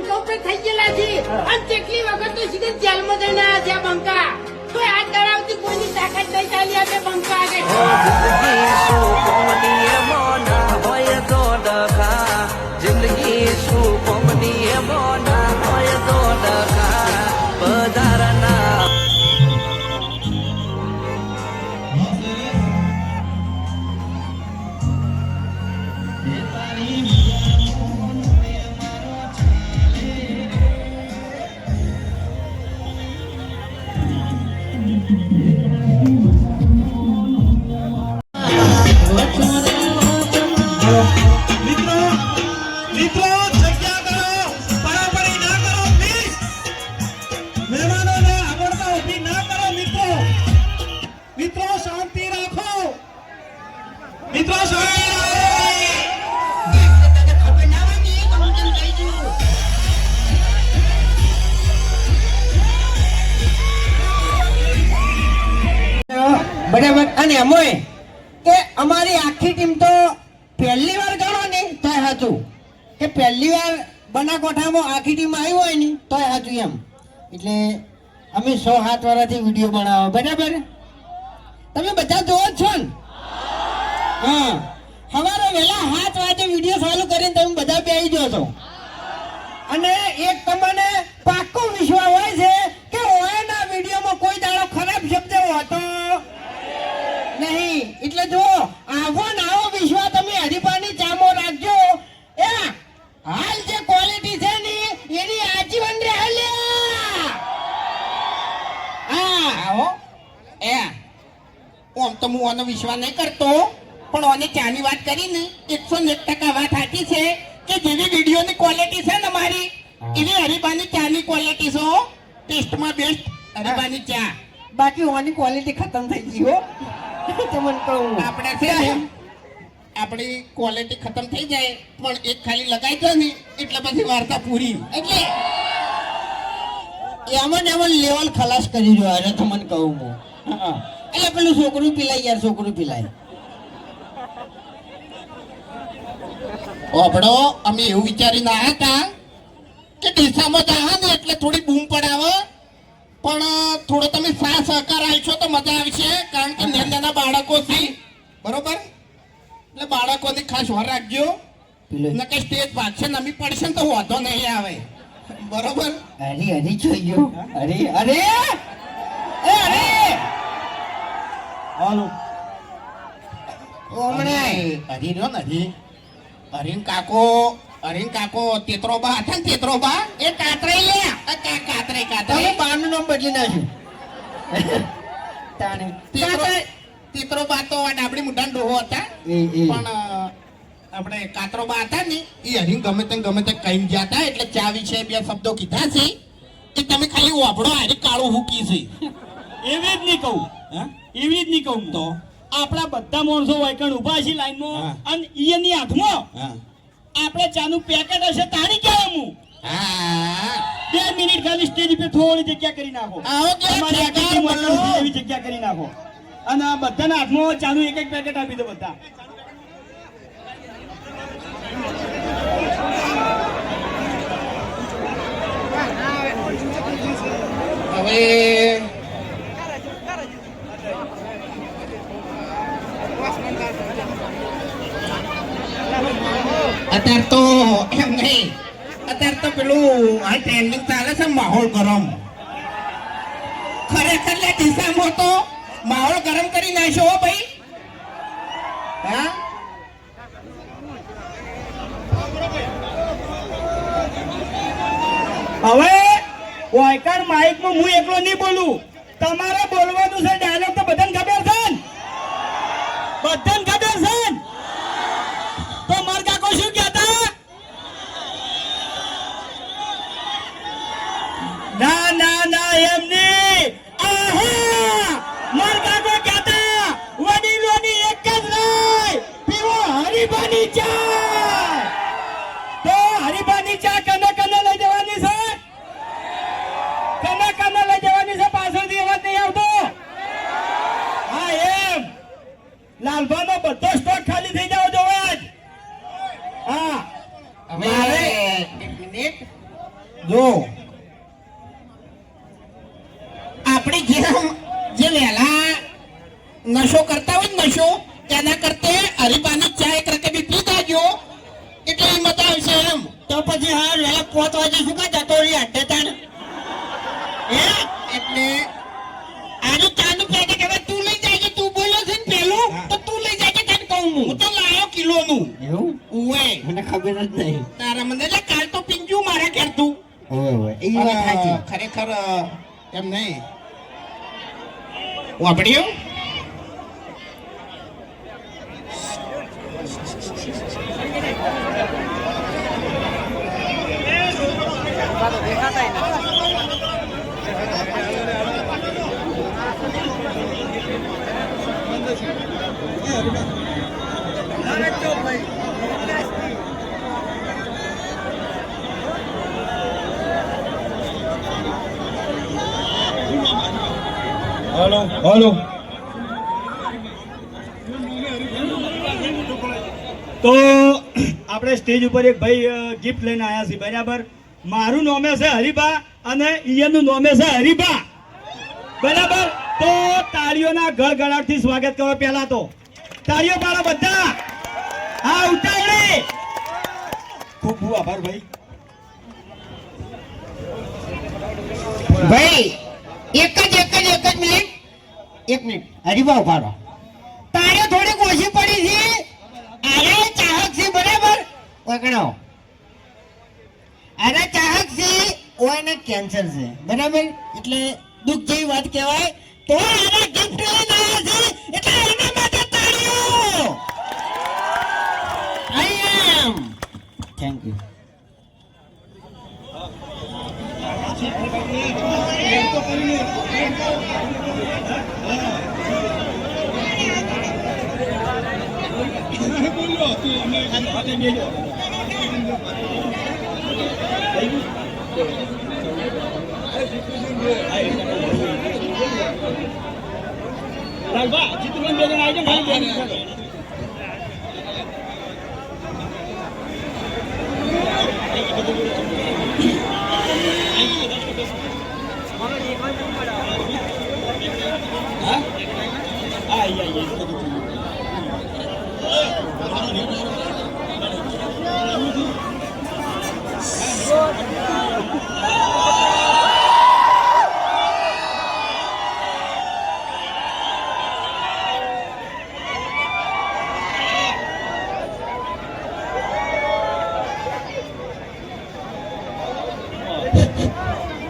બંકા ઉપર થઈ ગયેલા છે અને કેટલી વખત તો સીધે જેલમાં જઈને આવ્યા છે આ બંકા તો આ તળાવથી કોઈની તાકાત નહીં ચાલી આપે બંકા જિંદગી શું કોમની મોના હોય તો ડખા પધારના બરાબર. અને એમોય કે અમારી આખી ટીમ તો પહેલી વાર ગણો ને તોય સાચું કે પહેલી વાર બનાસકાંઠામાં આખી ટીમ આવી હોય ને તોય સાચું એમ. એટલે અમે 6-7 વર્ષથી વિડીયો બનાવો બરાબર. તમે બધા જોવો જ છો ને? હા, સવારે વહેલા 7 વાગે વિડીયો ચાલુ કરીને તમે બધા બેસી જાઓ છો અને એક તમને પાક્કો વિશ્વાસ હોય છે કે ઓયના વિડીયોમાં કોઈ દાડો ખરાબ શબ્દ હોતો નહીં. એટલે જો આવો ને આવો વિશ્વાસ તમે હરીફાની ચામો રાખજો. એ હાલ જે ક્વોલિટી છે ને એની આજીવન રહે. હા આવો એ ઓમ તો હું આનો વિશ્વાસ નહીં કરતો પણ આને ચાની વાત કરીને 101% વાત સાચી છે કે જેવી વિડીયોની ક્વોલિટી છે ને મારી એવી હરીફાની ચાની ક્વોલિટી છે. ટેસ્ટમાં બેસ્ટ હરીફાની ચા. બાકી ઓની ક્વોલિટી ખતમ થઈ ગઈ હો. તમને કહું આપણે છે ને આપણી ક્વોલિટી ખતમ થઈ જાય પણ એક ખાલી લગાઈ દો ને એટલે પછી વાર્તા પૂરી. એટલે એમાં ને એમાં લેવલ ખલાસ કરી રહ્યો અરે તમને કહું હું. એટલે પેલું છોકરું પીલાય યાર, છોકરું પીલાય. ઓબડો અમે એવું વિચારી ના હતા કે ડીસામાં જા ને એટલે થોડી બૂમ પડાવો પણ થોડો તમે સાથ સહકાર આપશો તો મજા આવશે કારણ કે નાના બાળકો છે બરોબર. એટલે બાળકોની ખાસ વાર રાખજો ને કે સ્ટેજ ભાગશે નમી પડશે ને તો વાંધો નહીં આવે બરોબર. અરે અરે જોઈયો અરે અરે એ અરે હાલો ઓમણે હરી રહ્યો ને હરી હરીન કાકો તેત્રોબા હતા ને તેત્રોબા એ કાતરે લે કાતરે તમે બાનું નામ બદલી નાખ્યું. તાણે તેત્રોબા તો ડાબડી મુઢાન ડોહો હતા પણ આપણે કાતરોબા હતા ને એ હરીન ગમે તે કઈ ગયા હતા એટલે ચા વિશે 2 શબ્દો કીધા છે કે તમે ખાલી વાપડો હારી કાળું હુકી છે એવી જ નહીં કહું. એવી જ નહીં કહું તો આપણા બધા માણસો વાયકણ ઉભા છે લાઈનમાં અને એની હાથમાં આપણે ચાનું પેકેટ હશે તારી ક્યાં હું 2 મિનિટ ખાલી સ્ટેજ પર થોડી જગ્યા કરી નાખો. એવી જગ્યા કરી નાખો અને બધાના હાથમાં ચાનું એક પેકેટ આપી દો બધા. હવે અત્યારે તો એમ નહીં, અત્યારે તો પેલું આ ટ્રેન્ડિંગ ચાલે છે માહોલ ગરમ. ખરેખર લે ડીસામાં તો માહોલ ગરમ કરી નાખ્યો હો ભાઈ. હા હવે વાયકણ માઇકમાં હું એકલો નહીં બોલું, તમારે બોલવાનું છે. ડાયલોગ તો બધાને ખબર છે ને, બધાને ખબર છે ને. તો માર કાકો શું કહેતા? ના ના ના એમ નહીં. આહા માર કાકો કહેતા વડીલોની એક જ રાય પીવો હરીફાની ચા. તો હરીફાની ચા કને કને લઈ જવાની છે? કને કને લઈ જવાની છે? પાછળથી અવાજ નહીં આવતો. હા એમ લાલભાનો બધો સ્ટોક ખાલી થઈ જાવ જોવે આજ. હા મારે એક મિનિટ જો આપણી જેમ જે વહેલા નશો કરતા હોય ને નશો તેના કરતે હરીબાની ચા એક રકબી પી જાજો એટલે એ મજા આવશે એમ. તો પછી હા વહેલા 5 વાગે શું કા જતો રહી અડધે તાણ હે એટલે આનો ચાનું પેકેટ હવે તું લઈ જાય તું બોલ્યો છે ને પેલું તો તું લઈ જાય તને કહું હું તો લાયો કિલોનું એવું ઓએ મને ખબર જ નહીં તારા મને એટલે કાલ તો પિંજુ મારે કરતું ઓએ એ વાત સાચી ખરેખર એમ નહીં વાપડ્યો હલો હલો તો આપણે સ્ટેજ ઉપર એક ભાઈ ગિફ્ટ લઈને આવ્યા છીએ બરાબર. મારું નામે છે હરીબા અને ઈયનનું નામે છે હરીબા બરાબર. તો તાળીઓના ગળગળાટથી સ્વાગત કરો. પહેલા તો તાળીઓ પાડો બધા. હા ઉતાવળી. ખૂબ ખૂબ આભાર ભાઈ. ભાઈ એક જ મિનિટ હરીબા ઉભારો. તારે થોડીક ઓછી પડી છે. આરે ચાહક છે બરાબર ઓકણો. આરે ચાહક છે ઓને કેન્સર છે બરાબર એટલે દુઃખ જેવી વાત કહેવાય. તો આને ગિફ્ટ લઈને આવ્યા છે એટલે એના માટે તાળીઓ. આઈ એમ થેન્ક યુ. લાલબા જીતુબેન બે જણ આવી જાઓ ખાલી બે જણ.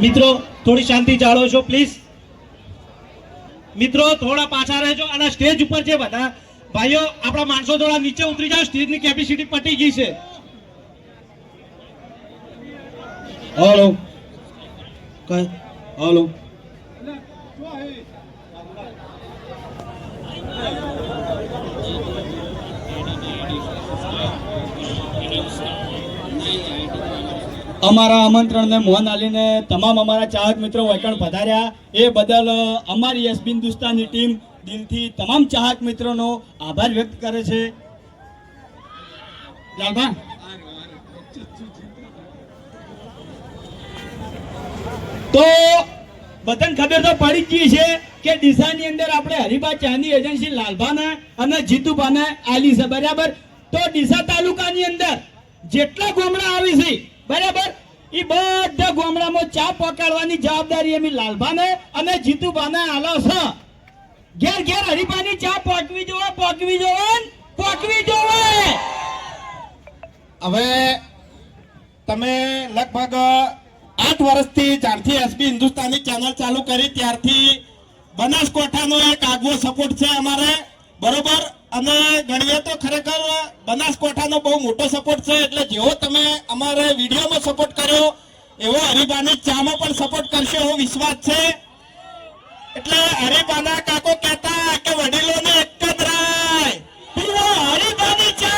મિત્રો થોડી શાંતિ જાળવો છો પ્લીઝ. મિત્રો થોડા પાછા રહેજો અને સ્ટેજ ઉપર છે બધા ભાઈઓ આપણા માણસો થોડા નીચે ઉતરી જાઓ. સ્ટેજની કેપેસિટી પટી ગઈ છે. હલો હલો અમારા આમંત્રણને મોહન આલીને તમામ અમારા ચાહક મિત્રો વૈકણ પધાર્યા એ બદલ અમારી એસબી હિન્દુસ્તાનની ટીમ દિલથી તમામ ચાહક મિત્રોનો આભાર વ્યક્ત કરે છે. લાલભા તો બધાને ખબર તો પડી જ ગઈ છે કે ડીસાની અંદર આપણે હરીબા ચાની એજન્સી લાલભાને અને જીતુભાને આલી છે બરાબર. તો ડીસા તાલુકાની અંદર જેટલા ગામડા આવી છે બરાબર એ બધા ગામડામાં ચા પકાડવાની જવાબદારી એમ લાલભાને અને જીતુભાને આલો છે. ઘેર ઘેર હરીબાની ચા પકવી જોવે. હવે તમે લગભગ 8 વર્ષથી જ્યારથી એસબી હિન્દુસ્તાની ચેનલ ચાલુ કરી ત્યારથી બનાસકાંઠાનો એક આગવો સપોર્ટ છે અમારે બરોબર. અને ગણીએ તો ખરેખર બનાસકાંઠાનો બહુ મોટો સપોર્ટ છે. એટલે જેવો તમે અમારે વિડીયોમાં સપોર્ટ કર્યો એવો હરીબાની ચામાં પણ સપોર્ટ કરશો એવો વિશ્વાસ છે. એટલે હરીબાના કાકો કહેતા કે વડીલોને એક જ રાય પીવો હરીબાની ચા.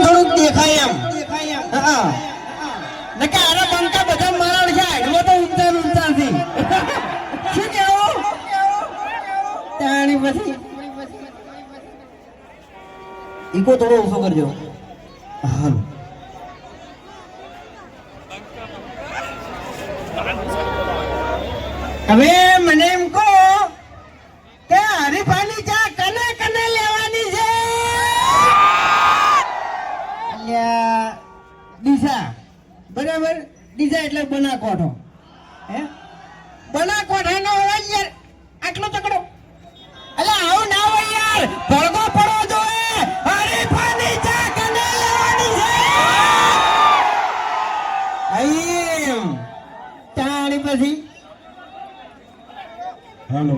થોડુંક દેખાય એમ. હા ઈકો થોડો ઓછો કરજો. હાલો. હવે મને એમ કહો કે હરીફાની ચા કને કને લેવાની છે? અલ્યા, ડીસા. બરાબર, ડીસા એટલે બનાસકાંઠો. હે, બનાસકાંઠાનો અવાજ યાર આટલો તકડો. અલ્યા આવું ના હોય યાર, ભડકો પડવો જોઈએ. હરીફાની ચા કને લેવાની છે? આઈ તાણી પછી હાલો.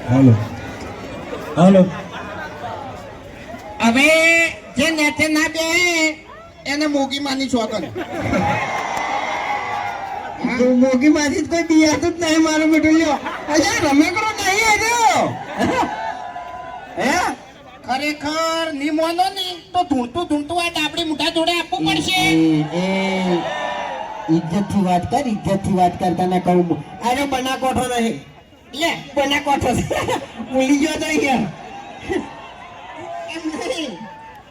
હાલો. હાલો. હવે જે નેતે ના બે એને મોગી માની છોકન. મોગી માંથી કોઈ બિયાતું જ નહીં મારું બેટું. લ્યો અચ્છા રમેકડો નહીં આવ્યો. હે, ખરેખર ની મોનો ની તો ધૂણતું આ ડાબડી મોઢા જોડે આપવું પડશે. ઇજ્જત થી વાત કર, ઇજ્જત થી વાત કર. તને કહું અરે બનાસકાંઠો નહીં, લે બનાસકાંઠો ભૂલી ગયો તો યાર. એમ નહીં,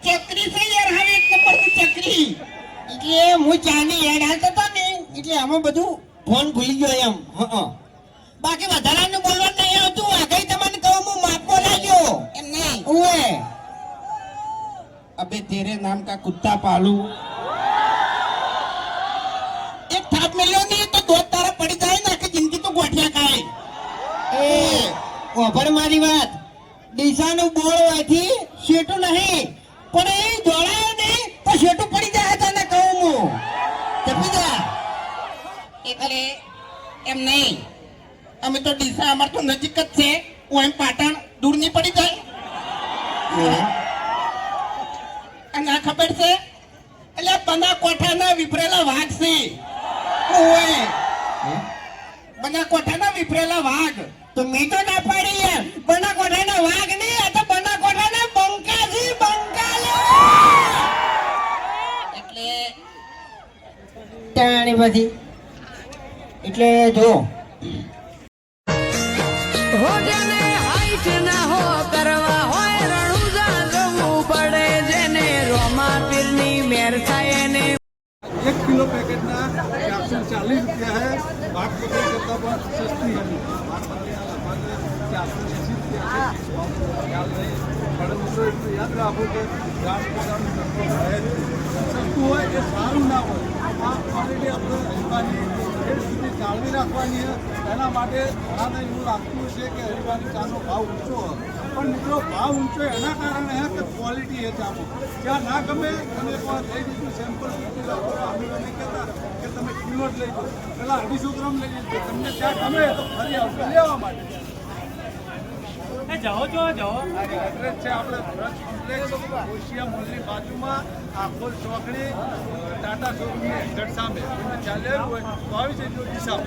ચકરી છે યાર, હવે એક નંબરની ચકરી. એટલે હું ચાની એડ હાલતો હતો ને એટલે આમાં બધું ફોન ભૂલી ગયો એમ. હં. બાકી વધારાનું બોલવાનું નહીં આવતું. આગળ તમને કહું હું માપો લાગ્યો એમ નહીં, ઓએ. અબે તેરે નામ કા કુત્તા પાલू. એક થાપ મેલ્યો નહીં તો દોત તારા પડી જાય ને આખી જિંદગી તો ગોઠિયા ખાય. એ ઓભર મારી વાત. ડીસાનું બોળ હોયથી શેટું નહીં, પણ એ દોડાયો નહીં તો શેટું પડી જાય. તને કહું હું જપી જા. એ કરે એમ નહીં, અમે તો ડીસા અમાર તો નજીક જ છે. હું એમ પાટણ દૂર નહીં પડી જાય. અને આ ખબર છે એટલે બનાસકાંઠાના વિફરેલા વાઘ છે. ઓય બનાસકાંઠાના વિફરેલા વાઘ. તો મેં તો ના પાડી યાર. બનાસકાંઠાના વાઘ નહીં, આ તો બનાસકાંઠાના બંકા છે. બંકા લે એટલે તાણી પછી એટલે જો હો જેને હાઈટ ના હો કરવા હોય રણુજા જવું પડે, જેને રોમા પીરની મેર થાય એને 1 किलो पैकेट ना 440 रुपया है। बाग पकड़ करता बहुत सस्ती है। बाग पकड़ लगभग 480 रुपया है। ख्याल नहीं बड़े मित्रों एक तो याद રાખો કે ગામ પોતાનું સસ્તું હોય એ સારું ના હોય. આ ક્વોલિટી આપણે હરીફાની એ સુધી જાળવી રાખવાની છે. એના માટે ઘણાને એવું લાગતું છે કે હરીફાની ચાનો ભાવ ઊંચો હોય, પણ મિત્રો ભાવ ઊંચો એના કારણે છે કે ક્વોલિટી એ ચાનો જ્યાં ના ગમે તમે એકવાર લઈ દીધું સેમ્પલ મૂકી રાખો. અમે નહીં કહેતા કે તમે કિલો જ લઈ દો, પેલા 250 ગ્રામ લઈ લીધો. તમને ત્યાં ગમે તો ફરી આવજો લેવા માટે. એડ્રેસ છે આપણે ભરત કોમ્પ્લેક્સ, ઓશિયા મોલની બાજુમાં, આખોલ ચોકડી, ટાટા શોરૂમની એક્ઝેક્ટ સામે. તમે ચાલ્યા હોય તો આવી જજો ડીસા.